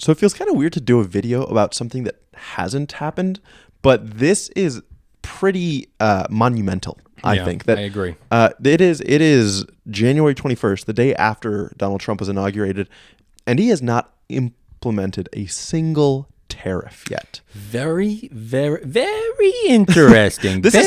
So it feels kind of weird to do a video about something that hasn't happened, but this is pretty monumental. I think that I agree. It is January 21st, the day after Donald Trump was inaugurated, and he has not implemented a single tariff yet. Very, very, very interesting. This is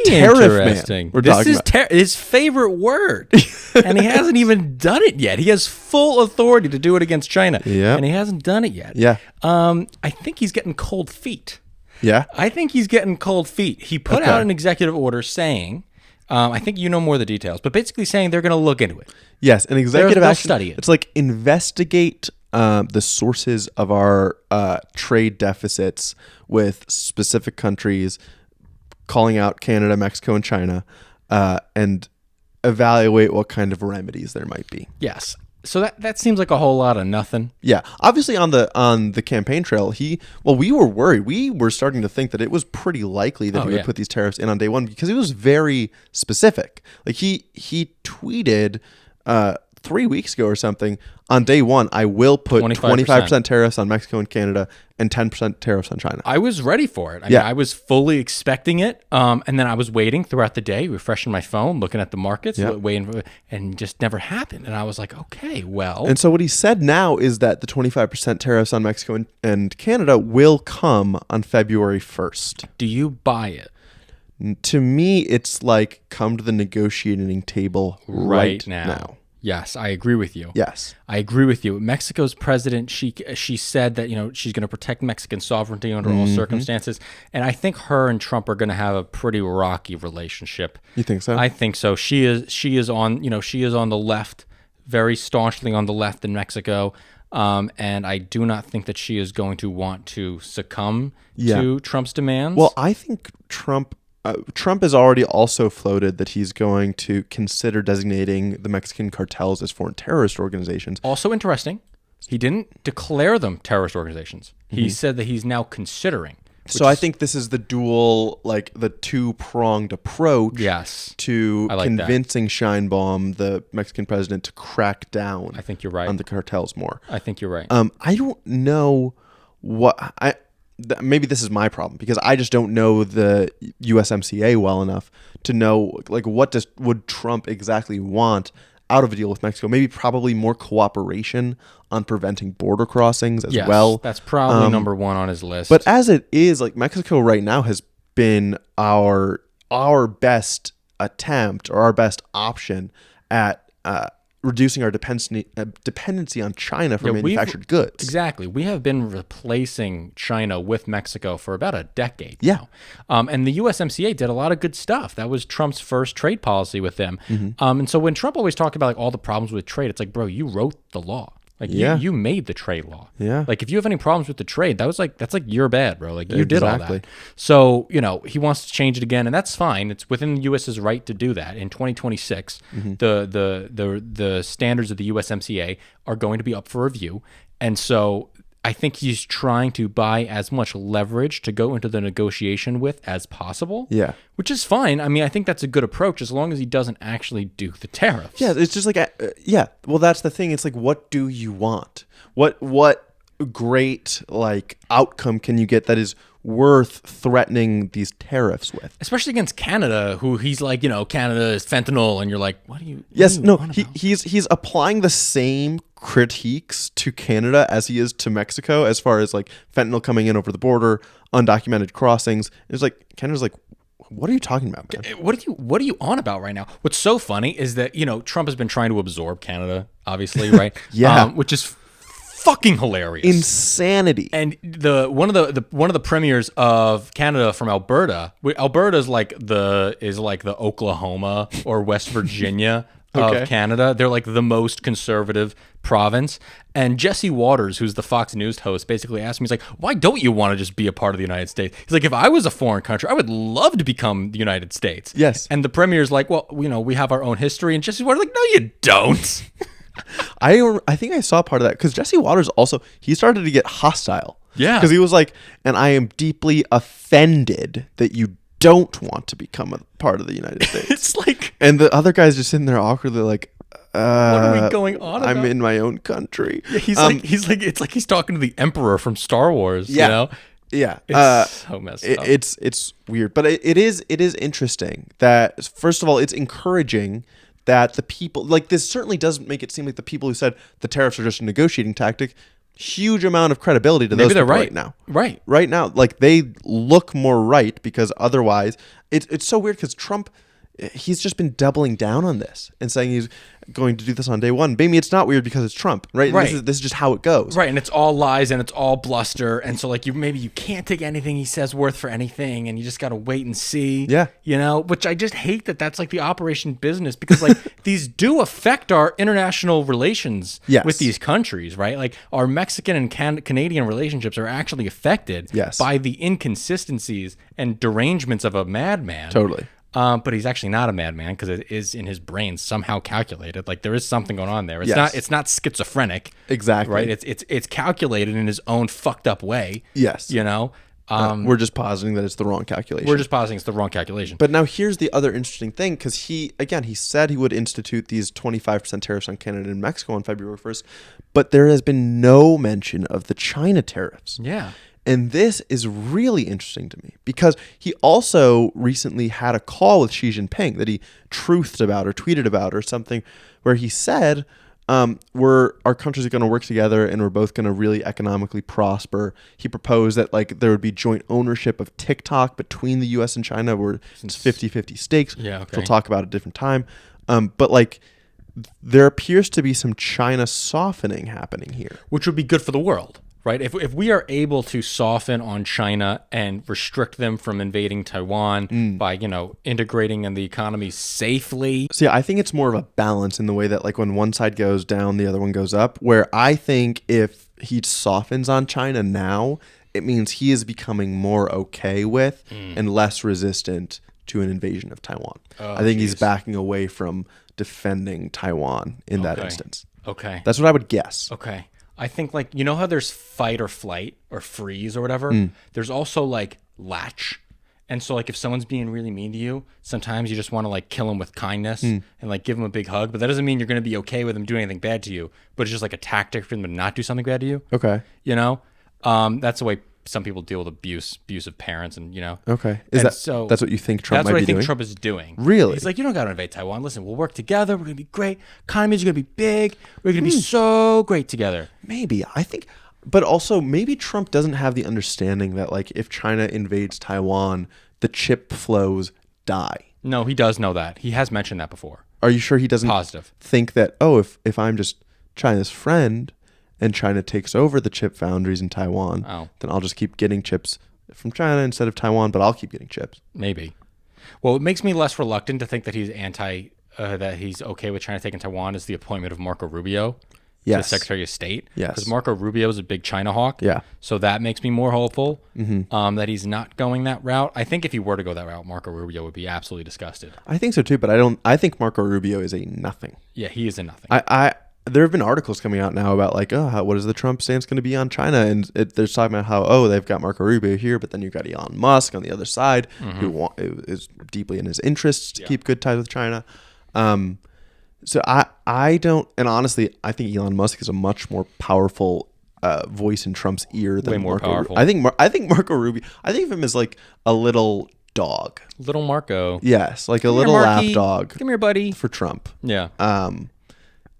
tariff man we're talking about. His favorite word, and he hasn't even done it yet. He has full authority to do it against China, and he hasn't done it yet. Yeah. I think he's getting cold feet. Yeah. I think he's getting cold feet. He put out an executive order saying, I think you know more of the details, but basically saying they're going to look into it. Yes, an executive They'll action. study it. It's like investigate the sources of our trade deficits with specific countries, calling out Canada, Mexico, and China, and evaluate what kind of remedies there might be. Yes. So that seems like a whole lot of nothing. Yeah, obviously on the campaign trail, we were worried. We were starting to think that it was pretty likely that he would put these tariffs in on day one because he was very specific. Like he tweeted 3 weeks ago or something, on day one, I will put 25% tariffs on Mexico and Canada and 10% tariffs on China. I was ready for it. I mean, I was fully expecting it. And then I was waiting throughout the day, refreshing my phone, looking at the markets, waiting for it, and just never happened. And I was like, okay, well. And so what he said now is that the 25% tariffs on Mexico and Canada will come on February 1st. Do you buy it? To me, it's like come to the negotiating table right now. Yes, I agree with you. Yes. I agree with you. Mexico's president, she said that, she's going to protect Mexican sovereignty under all circumstances. And I think her and Trump are going to have a pretty rocky relationship. You think so? I think so. She is on the left, very staunchly on the left in Mexico. And I do not think that she is going to want to succumb to Trump's demands. Well, I think Trump has already also floated that he's going to consider designating the Mexican cartels as foreign terrorist organizations. Also interesting, he didn't declare them terrorist organizations. He said that he's now considering. So I think this is the dual, the two-pronged approach to convincing Sheinbaum, the Mexican president, to crack down I think you're right. on the cartels more. I think you're right. I don't know maybe this is my problem because I just don't know the USMCA well enough to know would Trump exactly want out of a deal with Mexico. Maybe probably more cooperation on preventing border crossings as well. That's probably number one on his list. But as it is, Mexico right now has been our best attempt or our best option at reducing our dependency on China for manufactured goods. Exactly. We have been replacing China with Mexico for about a decade now. And the USMCA did a lot of good stuff. That was Trump's first trade policy with them. And so when Trump always talked about all the problems with trade, it's like, bro, you wrote the law. You made the trade law. Yeah. If you have any problems with the trade, that's your bad, bro. You did all that. So, he wants to change it again, and that's fine. It's within the U.S.'s right to do that. In 2026, the standards of the USMCA are going to be up for review. And so I think he's trying to buy as much leverage to go into the negotiation with as possible. Yeah. Which is fine. I mean, I think that's a good approach as long as he doesn't actually do the tariffs. Yeah, it's just well, that's the thing. It's what do you want? What great outcome can you get that is worth threatening these tariffs with? Especially against Canada, who he's Canada is fentanyl, and you're like, what do you? He's applying the same critiques to Canada as he is to Mexico, as far as fentanyl coming in over the border, undocumented crossings. It's Canada's what are you talking about, man? What are you on about right now? What's so funny is that Trump has been trying to absorb Canada, obviously, right? Which is fucking hilarious, insanity. And one of the premiers of Canada from Alberta. Alberta is like the Oklahoma or West Virginia of Canada. They're the most conservative province. And Jesse Waters, who's the Fox News host, basically asked me, he's like, why don't you want to just be a part of the United States? He's like, if I was a foreign country, I would love to become the United States. Yes. And the premier's like, well, we have our own history. And Jesse Waters no, you don't. I think I saw part of that because Jesse Waters also, he started to get hostile. Yeah. Because he was and I am deeply offended that you don't want to become a part of the United States. It's and the other guy's just sitting there awkwardly are we going on about? I'm in my own country. Yeah, he's like it's like he's talking to the Emperor from Star Wars. Yeah. You know? Yeah, it's so messed up. It's weird, but it is interesting that, first of all, it's encouraging that the people, like, this certainly doesn't make it seem like the people who said the tariffs are just a negotiating tactic. Huge amount of credibility to those people right now. Right now, like, they look more right, because otherwise, it's so weird because Trump, he's just been doubling down on this and saying he's going to do this on day one. Maybe it's not weird because it's Trump, right? Right. This is just how it goes. Right, and it's all lies and it's all bluster, and so like maybe you can't take anything he says worth for anything, and you just got to wait and see. Yeah. You know, which I just hate that's like the operation business, because like these do affect our international relations with these countries, right? Like our Mexican and Canadian relationships are actually affected by the inconsistencies and derangements of a madman. Totally. But he's actually not a madman, because it is in his brain somehow calculated. Like there is something going on there. It's not schizophrenic. Exactly. Right. It's calculated in his own fucked up way. Yes. You know. We're just positing that it's the wrong calculation. But now here's the other interesting thing, because he said he would institute these 25% tariffs on Canada and Mexico on February 1st, but there has been no mention of the China tariffs. Yeah. And this is really interesting to me, because he also recently had a call with Xi Jinping that he truthed about or tweeted about or something, where he said, our countries are going to work together and we're both going to really economically prosper. He proposed that like there would be joint ownership of TikTok between the U.S. and China, where it's 50-50 stakes, which we'll talk about at a different time. But like there appears to be some China softening happening here. Which would be good for the world. Right. If we are able to soften on China and restrict them from invading Taiwan by, integrating in the economy safely. See, I think it's more of a balance in the way that like when one side goes down, the other one goes up, where I think if he softens on China now, it means he is becoming more okay with and less resistant to an invasion of Taiwan. I think he's backing away from defending Taiwan in that instance. Okay. That's what I would guess. Okay. I think like, you know how there's fight or flight or freeze or whatever? There's also like latch. And so like if someone's being really mean to you, sometimes you just want to like kill them with kindness and like give them a big hug. But that doesn't mean you're going to be okay with them doing anything bad to you. But it's just like a tactic for them to not do something bad to you. Okay. You know? That's the way some people deal with abusive parents, and Okay. That's what you think Trump might be doing? That's what I think Trump is doing. Really? He's like, you don't got to invade Taiwan. Listen, we'll work together. We're going to be great. Economies are going to be big. We're going to be so great together. Maybe. I think, but also maybe Trump doesn't have the understanding that like if China invades Taiwan, the chip flows die. No, he does know that. He has mentioned that before. Are you sure he doesn't think that, if I'm just China's friend and China takes over the chip foundries in Taiwan, then I'll just keep getting chips from China instead of Taiwan, but I'll keep getting chips. Maybe. Well, it makes me less reluctant to think that he's that he's okay with China taking Taiwan is the appointment of Marco Rubio to Secretary of State. Yes. Because Marco Rubio is a big China hawk. Yeah. So that makes me more hopeful that he's not going that route. I think if he were to go that route, Marco Rubio would be absolutely disgusted. I think so too, but I think Marco Rubio is a nothing. Yeah, he is a nothing. There have been articles coming out now about like, what is the Trump stance going to be on China? And they're talking about how, they've got Marco Rubio here, but then you've got Elon Musk on the other side, who is deeply in his interests to keep good ties with China. So I don't, and honestly, I think Elon Musk is a much more powerful voice in Trump's ear than powerful. I think Marco Rubio, I think of him as like a little dog. Little Marco. Yes, like a little lap dog. Come here, buddy. For Trump. Yeah.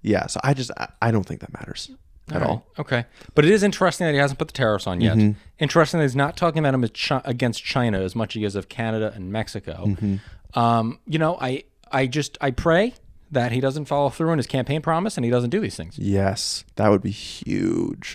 Yeah, so I don't think that matters at all. Okay. But it is interesting that he hasn't put the tariffs on yet. Interesting that he's not talking about them against China as much as he is of Canada and Mexico. I pray that he doesn't follow through on his campaign promise and he doesn't do these things. Yes, that would be huge.